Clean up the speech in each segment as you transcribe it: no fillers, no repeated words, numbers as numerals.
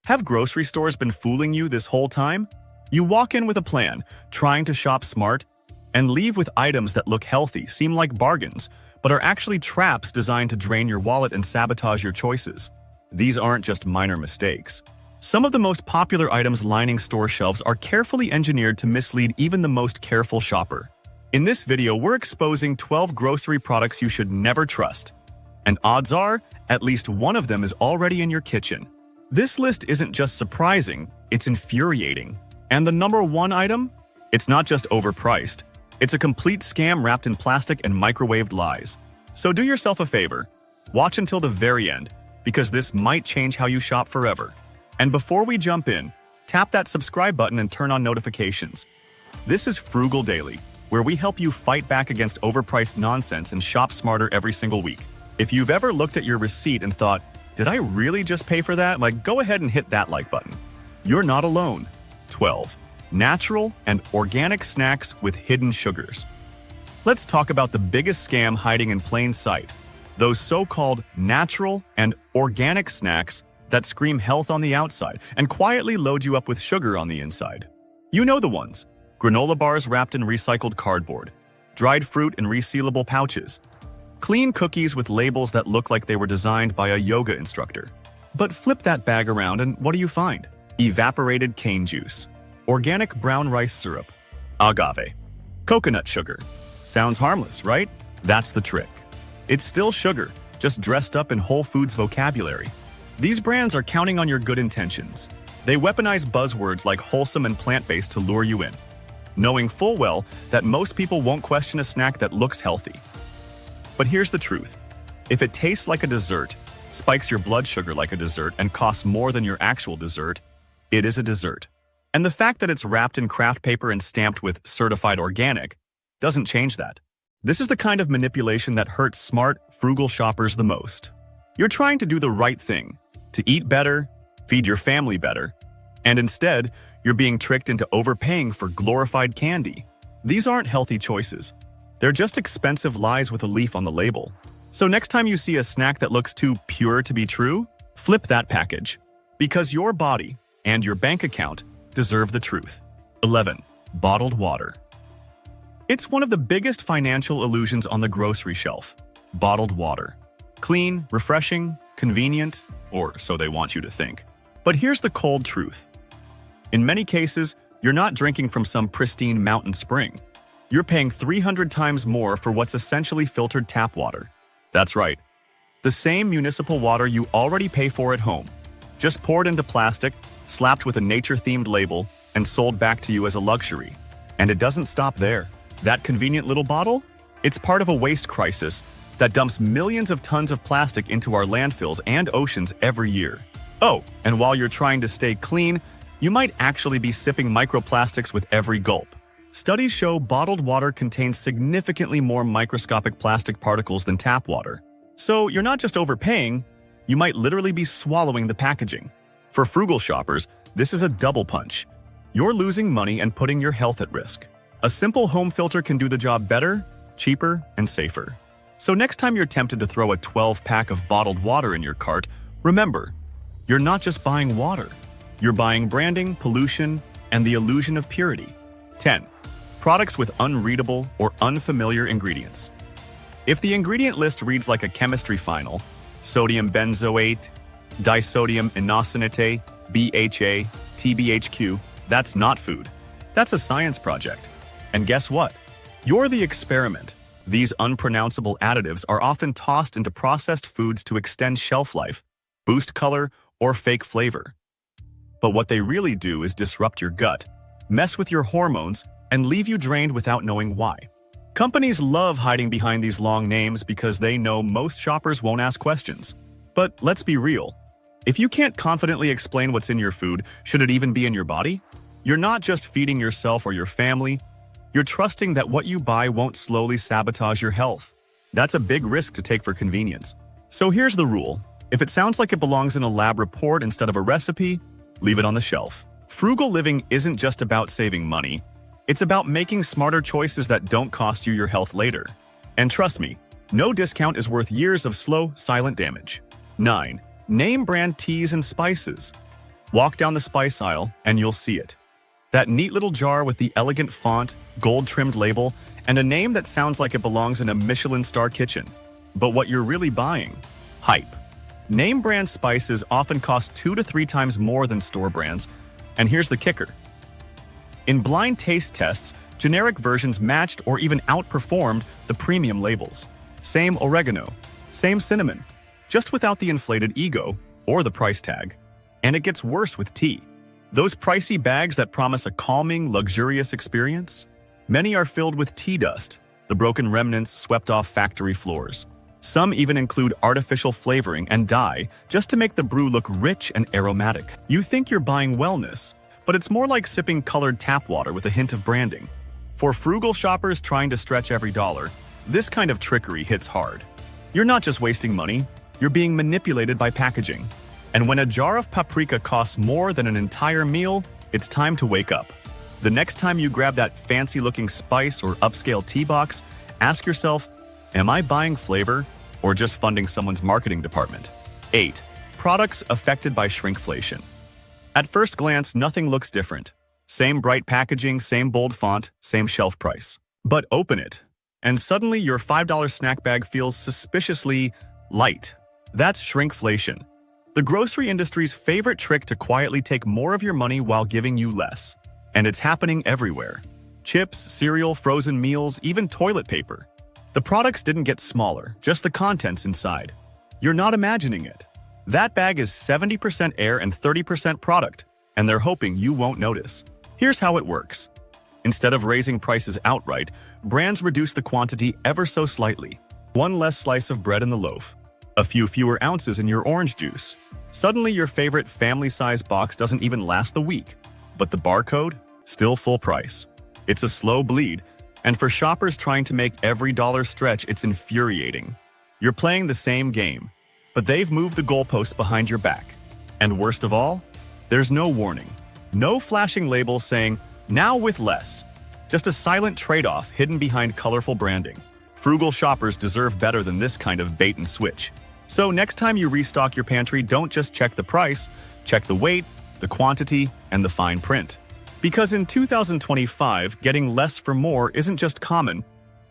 Have grocery stores been fooling you this whole time? You walk in with a plan, trying to shop smart, and leave with items that look healthy, seem like bargains, but are actually traps designed to drain your wallet and sabotage your choices. These aren't just minor mistakes. Some of the most popular items lining store shelves are carefully engineered to mislead even the most careful shopper. In this video, we're exposing 12 grocery products you should never trust. And odds are, at least one of them is already in your kitchen. This list isn't just surprising, it's infuriating. And the number one item? It's not just overpriced. It's a complete scam wrapped in plastic and microwaved lies. So do yourself a favor. Watch until the very end, because this might change how you shop forever. And before we jump in, tap that subscribe button and turn on notifications. This is Frugal Daily, where we help you fight back against overpriced nonsense and shop smarter every single week. If you've ever looked at your receipt and thought, did I really just pay for that? Go ahead and hit that like button. You're not alone. 12. Natural and organic snacks with hidden sugars. Let's talk about the biggest scam hiding in plain sight. Those so-called natural and organic snacks that scream health on the outside and quietly load you up with sugar on the inside. You know the ones. Granola bars wrapped in recycled cardboard, dried fruit in resealable pouches, clean cookies with labels that look like they were designed by a yoga instructor. But flip that bag around and what do you find? Evaporated cane juice, organic brown rice syrup, agave, coconut sugar. Sounds harmless, right? That's the trick. It's still sugar, just dressed up in Whole Foods vocabulary. These brands are counting on your good intentions. They weaponize buzzwords like wholesome and plant-based to lure you in, knowing full well that most people won't question a snack that looks healthy. But here's the truth. If it tastes like a dessert, spikes your blood sugar like a dessert, and costs more than your actual dessert, it is a dessert. And the fact that it's wrapped in craft paper and stamped with certified organic doesn't change that. This is the kind of manipulation that hurts smart, frugal shoppers the most. You're trying to do the right thing, to eat better, feed your family better, and instead, you're being tricked into overpaying for glorified candy. These aren't healthy choices. They're just expensive lies with a leaf on the label. So next time you see a snack that looks too pure to be true, flip that package. Because your body and your bank account deserve the truth. 11. Bottled water. It's one of the biggest financial illusions on the grocery shelf. Bottled water. Clean, refreshing, convenient, or so they want you to think. But here's the cold truth. In many cases, you're not drinking from some pristine mountain spring. You're paying 300 times more for what's essentially filtered tap water. That's right. The same municipal water you already pay for at home, just poured into plastic, slapped with a nature-themed label, and sold back to you as a luxury. And it doesn't stop there. That convenient little bottle? It's part of a waste crisis that dumps millions of tons of plastic into our landfills and oceans every year. Oh, and while you're trying to stay clean, you might actually be sipping microplastics with every gulp. Studies show bottled water contains significantly more microscopic plastic particles than tap water. So you're not just overpaying, you might literally be swallowing the packaging. For frugal shoppers, this is a double punch. You're losing money and putting your health at risk. A simple home filter can do the job better, cheaper, and safer. So next time you're tempted to throw a 12-pack of bottled water in your cart, remember, you're not just buying water. You're buying branding, pollution, and the illusion of purity. 10. Products with unreadable or unfamiliar ingredients. If the ingredient list reads like a chemistry final, sodium benzoate, disodium inosinate, BHA, TBHQ, that's not food. That's a science project. And guess what? You're the experiment. These unpronounceable additives are often tossed into processed foods to extend shelf life, boost color, or fake flavor. But what they really do is disrupt your gut, mess with your hormones, and leave you drained without knowing why. Companies love hiding behind these long names because they know most shoppers won't ask questions. But let's be real. If you can't confidently explain what's in your food, should it even be in your body? You're not just feeding yourself or your family, you're trusting that what you buy won't slowly sabotage your health. That's a big risk to take for convenience. So here's the rule. If it sounds like it belongs in a lab report instead of a recipe, leave it on the shelf. Frugal living isn't just about saving money. It's about making smarter choices that don't cost you your health later. And trust me, no discount is worth years of slow, silent damage. 9. Name brand teas and spices. Walk down the spice aisle and you'll see it. That neat little jar with the elegant font, gold-trimmed label, and a name that sounds like it belongs in a Michelin star kitchen. But what you're really buying? Hype. Name brand spices often cost 2 to 3 times more than store brands, and here's the kicker. In blind taste tests, generic versions matched or even outperformed the premium labels. Same oregano, same cinnamon, just without the inflated ego or the price tag. And it gets worse with tea. Those pricey bags that promise a calming, luxurious experience? Many are filled with tea dust, the broken remnants swept off factory floors. Some even include artificial flavoring and dye just to make the brew look rich and aromatic. You think you're buying wellness, but it's more like sipping colored tap water with a hint of branding. For frugal shoppers trying to stretch every dollar, this kind of trickery hits hard. You're not just wasting money, you're being manipulated by packaging. And when a jar of paprika costs more than an entire meal, it's time to wake up. The next time you grab that fancy-looking spice or upscale tea box, ask yourself, am I buying flavor or just funding someone's marketing department? 8. Products affected by shrinkflation. At first glance, nothing looks different. Same bright packaging, same bold font, same shelf price. But open it, and suddenly your $5 snack bag feels suspiciously light. That's shrinkflation. The grocery industry's favorite trick to quietly take more of your money while giving you less. And it's happening everywhere. Chips, cereal, frozen meals, even toilet paper. The products didn't get smaller, just the contents inside. You're not imagining it. That bag is 70% air and 30% product, and they're hoping you won't notice. Here's how it works. Instead of raising prices outright, brands reduce the quantity ever so slightly. One less slice of bread in the loaf. A few fewer ounces in your orange juice. Suddenly your favorite family-sized box doesn't even last the week. But the barcode? Still full price. It's a slow bleed, and for shoppers trying to make every dollar stretch, it's infuriating. You're playing the same game, but they've moved the goalposts behind your back. And worst of all, there's no warning. No flashing label saying, now with less. Just a silent trade-off hidden behind colorful branding. Frugal shoppers deserve better than this kind of bait and switch. So next time you restock your pantry, don't just check the price, check the weight, the quantity, and the fine print. Because in 2025, getting less for more isn't just common,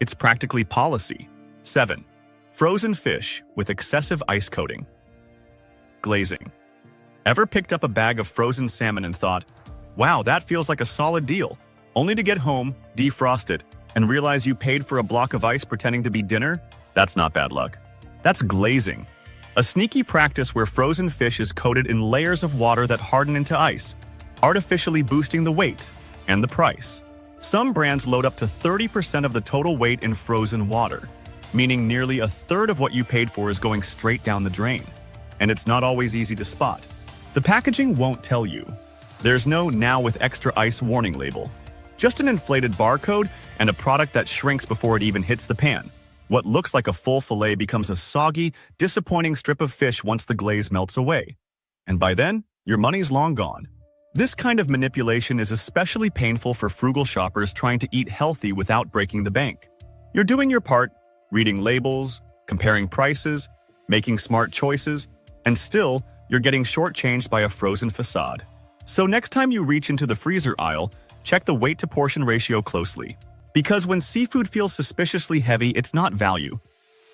it's practically policy. 7. Frozen fish with excessive ice coating. Glazing. Ever picked up a bag of frozen salmon and thought, wow, that feels like a solid deal, only to get home, defrost it, and realize you paid for a block of ice pretending to be dinner? That's not bad luck. That's glazing. A sneaky practice where frozen fish is coated in layers of water that harden into ice, artificially boosting the weight and the price. Some brands load up to 30% of the total weight in frozen water, meaning nearly a third of what you paid for is going straight down the drain. And it's not always easy to spot. The packaging won't tell you. There's no "now with extra ice" warning label. Just an inflated barcode and a product that shrinks before it even hits the pan. What looks like a full fillet becomes a soggy, disappointing strip of fish once the glaze melts away. And by then, your money's long gone. This kind of manipulation is especially painful for frugal shoppers trying to eat healthy without breaking the bank. You're doing your part, reading labels, comparing prices, making smart choices, and still, you're getting shortchanged by a frozen facade. So next time you reach into the freezer aisle, check the weight-to-portion ratio closely. Because when seafood feels suspiciously heavy, it's not value.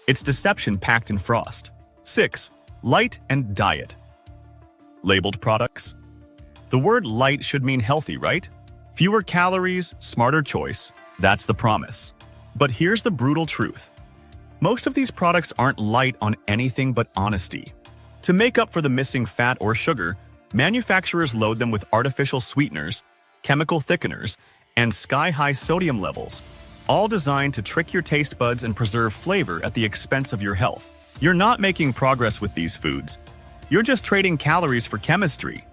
It's deception packed in frost. 6. Light and diet. Labeled products. The word light should mean healthy, right? Fewer calories, smarter choice. That's the promise. But here's the brutal truth. Most of these products aren't light on anything but honesty. To make up for the missing fat or sugar, manufacturers load them with artificial sweeteners, chemical thickeners, and sky-high sodium levels, all designed to trick your taste buds and preserve flavor at the expense of your health. You're not making progress with these foods. You're just trading calories for chemistry.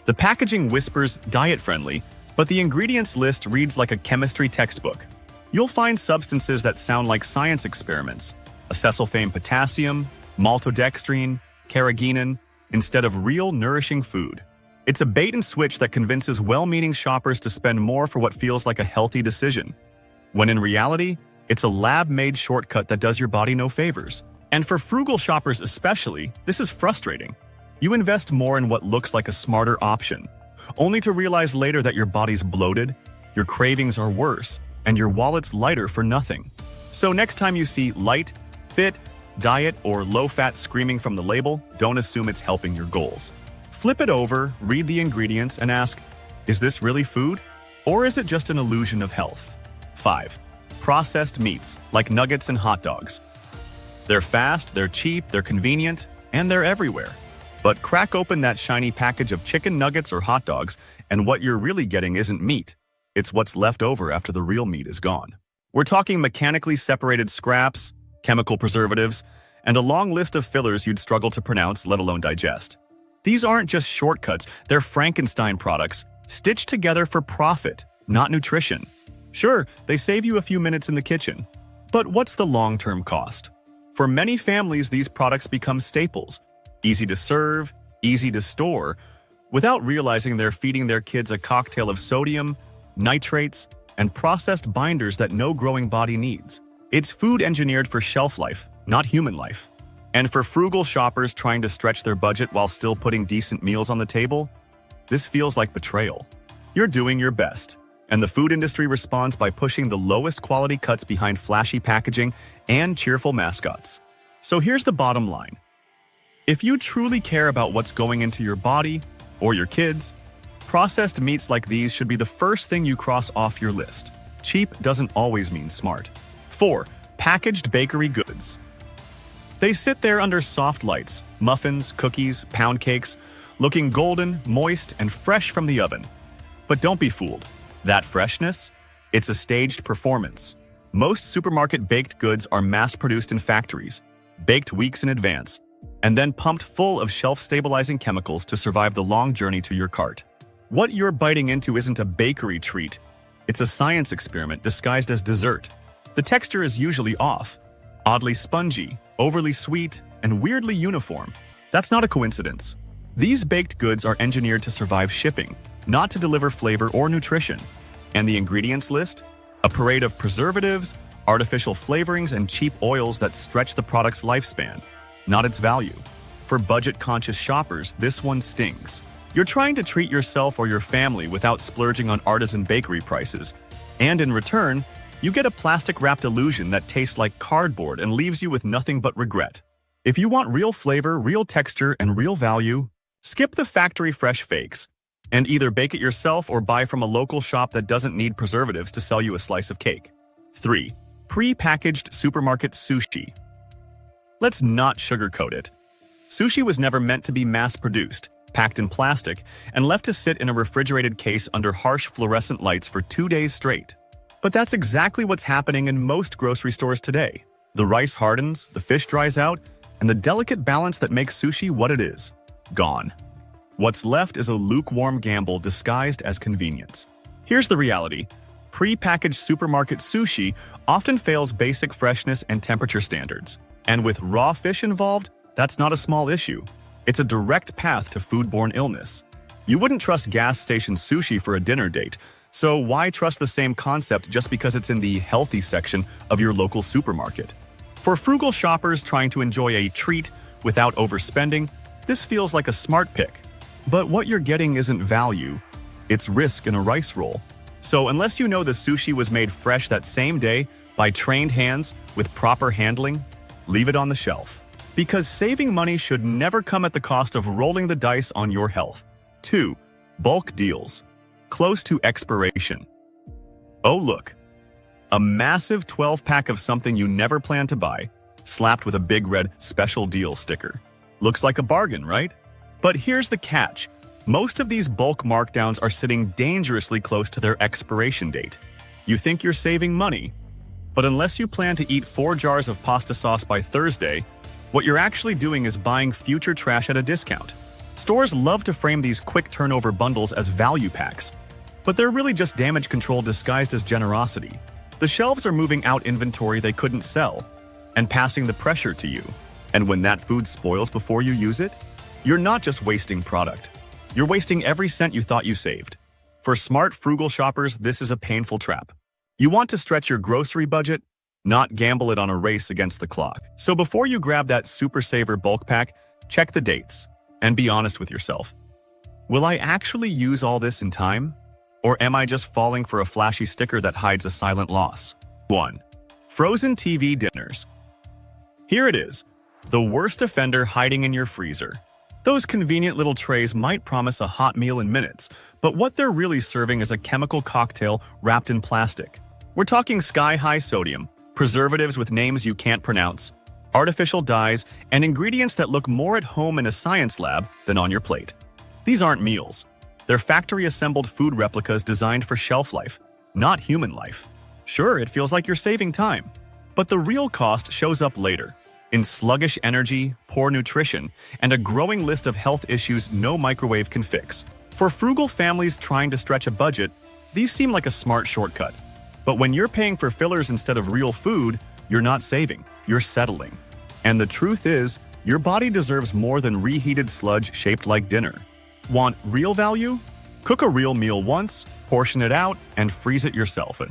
The packaging whispers diet-friendly, but the ingredients list reads like a chemistry textbook. You'll find substances that sound like science experiments: acesulfame potassium, maltodextrin, carrageenan, instead of real, nourishing food. It's a bait-and-switch that convinces well-meaning shoppers to spend more for what feels like a healthy decision, when in reality, it's a lab-made shortcut that does your body no favors. And for frugal shoppers especially, this is frustrating. You invest more in what looks like a smarter option, only to realize later that your body's bloated, your cravings are worse, and your wallet's lighter for nothing. So next time you see light, fit, diet, or low-fat screaming from the label, don't assume it's helping your goals. Flip it over, read the ingredients, and ask, is this really food? Or is it just an illusion of health? 5. Processed meats, like nuggets and hot dogs. They're fast, they're cheap, they're convenient, and they're everywhere. But crack open that shiny package of chicken nuggets or hot dogs, and what you're really getting isn't meat. It's what's left over after the real meat is gone. We're talking mechanically separated scraps, chemical preservatives, and a long list of fillers you'd struggle to pronounce, let alone digest. These aren't just shortcuts, they're Frankenstein products, stitched together for profit, not nutrition. Sure, they save you a few minutes in the kitchen, but what's the long-term cost? For many families, these products become staples, easy to serve, easy to store, without realizing they're feeding their kids a cocktail of sodium, nitrates, and processed binders that no growing body needs. It's food engineered for shelf life, not human life. And for frugal shoppers trying to stretch their budget while still putting decent meals on the table, this feels like betrayal. You're doing your best, and the food industry responds by pushing the lowest quality cuts behind flashy packaging and cheerful mascots. So here's the bottom line. If you truly care about what's going into your body or your kids, processed meats like these should be the first thing you cross off your list. Cheap doesn't always mean smart. 4. Packaged bakery goods. They sit there under soft lights, muffins, cookies, pound cakes, looking golden, moist, and fresh from the oven. But don't be fooled. That freshness? It's a staged performance. Most supermarket baked goods are mass-produced in factories, baked weeks in advance, and then pumped full of shelf-stabilizing chemicals to survive the long journey to your cart. What you're biting into isn't a bakery treat. It's a science experiment disguised as dessert. The texture is usually off, oddly spongy, overly sweet, and weirdly uniform. That's not a coincidence. These baked goods are engineered to survive shipping, not to deliver flavor or nutrition. And the ingredients list? A parade of preservatives, artificial flavorings, and cheap oils that stretch the product's lifespan, not its value. For budget-conscious shoppers, this one stings. You're trying to treat yourself or your family without splurging on artisan bakery prices, and in return, you get a plastic-wrapped illusion that tastes like cardboard and leaves you with nothing but regret. If you want real flavor, real texture, and real value, skip the factory-fresh fakes, and either bake it yourself or buy from a local shop that doesn't need preservatives to sell you a slice of cake. 3. Pre-packaged supermarket sushi. Let's not sugarcoat it. Sushi was never meant to be mass-produced, packed in plastic, and left to sit in a refrigerated case under harsh fluorescent lights for 2 days straight. But that's exactly what's happening in most grocery stores today. The rice hardens, the fish dries out, and the delicate balance that makes sushi what it is, gone. What's left is a lukewarm gamble disguised as convenience. Here's the reality. Pre-packaged supermarket sushi often fails basic freshness and temperature standards. And with raw fish involved, that's not a small issue. It's a direct path to foodborne illness. You wouldn't trust gas station sushi for a dinner date, so why trust the same concept just because it's in the healthy section of your local supermarket? For frugal shoppers trying to enjoy a treat without overspending, this feels like a smart pick. But what you're getting isn't value, it's risk in a rice roll. So unless you know the sushi was made fresh that same day by trained hands with proper handling, leave it on the shelf. Because saving money should never come at the cost of rolling the dice on your health. 2. Bulk deals. Close to expiration. Oh look, a massive 12-pack of something you never planned to buy, slapped with a big red special deal sticker. Looks like a bargain, right? But here's the catch. Most of these bulk markdowns are sitting dangerously close to their expiration date. You think you're saving money, but unless you plan to eat 4 jars of pasta sauce by Thursday, what you're actually doing is buying future trash at a discount. Stores love to frame these quick turnover bundles as value packs, but they're really just damage control disguised as generosity. The shelves are moving out inventory they couldn't sell and passing the pressure to you. And when that food spoils before you use it, you're not just wasting product. You're wasting every cent you thought you saved. For smart, frugal shoppers, this is a painful trap. You want to stretch your grocery budget, not gamble it on a race against the clock. So before you grab that Super Saver bulk pack, check the dates. And be honest with yourself. Will I actually use all this in time? Or am I just falling for a flashy sticker that hides a silent loss? 1. Frozen TV dinners. Here it is, the worst offender hiding in your freezer. Those convenient little trays might promise a hot meal in minutes, but what they're really serving is a chemical cocktail wrapped in plastic. We're talking sky-high sodium, preservatives with names you can't pronounce, artificial dyes, and ingredients that look more at home in a science lab than on your plate. These aren't meals. They're factory-assembled food replicas designed for shelf life, not human life. Sure, it feels like you're saving time, but the real cost shows up later, in sluggish energy, poor nutrition, and a growing list of health issues no microwave can fix. For frugal families trying to stretch a budget, these seem like a smart shortcut. But when you're paying for fillers instead of real food, you're not saving, you're settling. And the truth is, your body deserves more than reheated sludge shaped like dinner. Want real value? Cook a real meal once, portion it out, and freeze it yourself.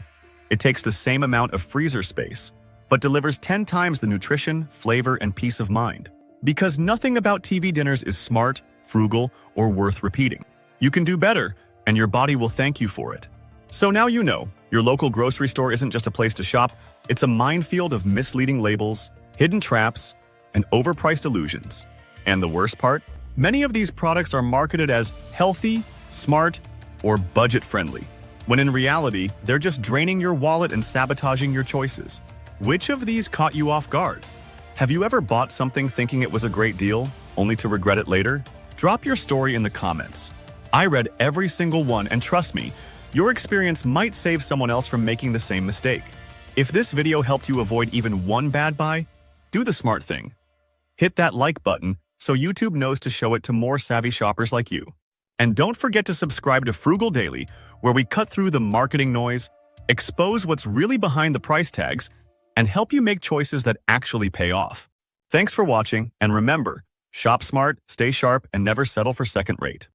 It takes the same amount of freezer space, but delivers 10 times the nutrition, flavor, and peace of mind. Because nothing about TV dinners is smart, frugal, or worth repeating. You can do better, and your body will thank you for it. So now you know, your local grocery store isn't just a place to shop, it's a minefield of misleading labels, hidden traps, and overpriced illusions. And the worst part? Many of these products are marketed as healthy, smart, or budget-friendly, when in reality, they're just draining your wallet and sabotaging your choices. Which of these caught you off guard? Have you ever bought something thinking it was a great deal, only to regret it later? Drop your story in the comments. I read every single one, and trust me, your experience might save someone else from making the same mistake. If this video helped you avoid even one bad buy, do the smart thing. Hit that like button so YouTube knows to show it to more savvy shoppers like you. And don't forget to subscribe to Frugal Daily, where we cut through the marketing noise, expose what's really behind the price tags, and help you make choices that actually pay off. Thanks for watching, and remember, shop smart, stay sharp, and never settle for second rate.